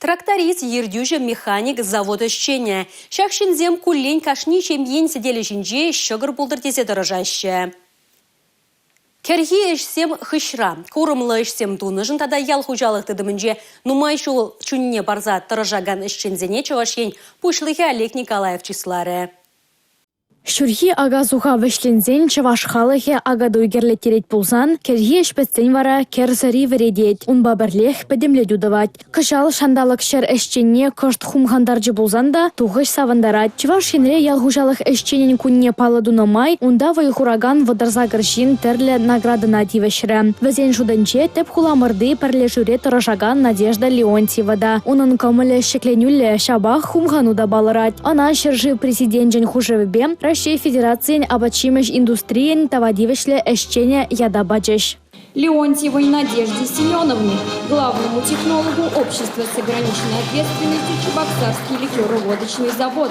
Тракторист, ердюжі, механик, завод ищене. Шақшынзем куллен кашни чемген сиделі жінже шығыр бұлдыртесе дұрыжашы. Керхи ішсем хышра, курымлы ішсем тунышын тада ял хужалықты дымынже нумай шул чунне барза тұрыжаган ішчензене чавашен пушлығы Олег Николаев числары. Шүрхи ага зуха вешлензен чаваш халыхе ага дуйгерле терет пулсан, керхи эшпетсен вара керзари вередет, унба бірлех педемле дюдавать. Кышал шандалык шер эшченне кышт хумхандарджы булзанда туғыш савандарат. Чаваш хенре ялхужалых эшченен кунне палы дунамай, унда вайхураган вадарза гыршин терле наградына тивешрі. Везен шуданче теп хуламырды перле жюре тұрашаган Надежда Леонтьевада. Унын көмілі шекленюлі шабах хумхануда балырат. Ана шержи президентжен хужевбе Россия Федерациян абачимеш индустриен тавадивешле эшчене яда бачеш. Леонтьевой Надежде Семеновне, главному технологу общества с ограниченной ответственностью Чебоксарский ликероводочный завод.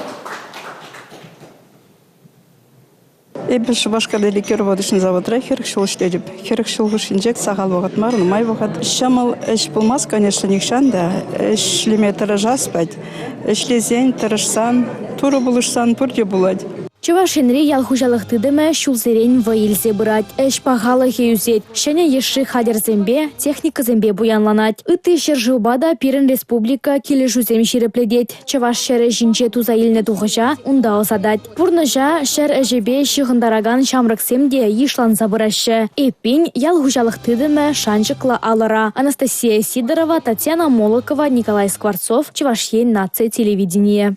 Эбиш башкарда ликероводочный завод херхшул иштедип. Херхшул инжек сагал вакыт мар, май вакыт. Шамал эш булмас, конечно, никшан да. Эшлеме тырыжаспать. Эшлезен тырышсан, туры булышсан, пурде булать. Чавашенри ялхужалых тыдыме шулзерен ваилзе бырать. Эш пахалы хеюзет. Шене ешши хадер зембе, техника зембе буянланать. Ыты шержубада пирен республика килежузем ширепледет. Чаваш шере жинче тузаилне тухажа, унда осадать. Пурнажа шер эжебе шихындараган шамрыксемде ишлан забырашы. Эппин ялхужалых тыдыме шанчыкла алара. Анастасия Сидорова, Татьяна Молокова, Николай Скворцов, Чавашьен нация телевидение.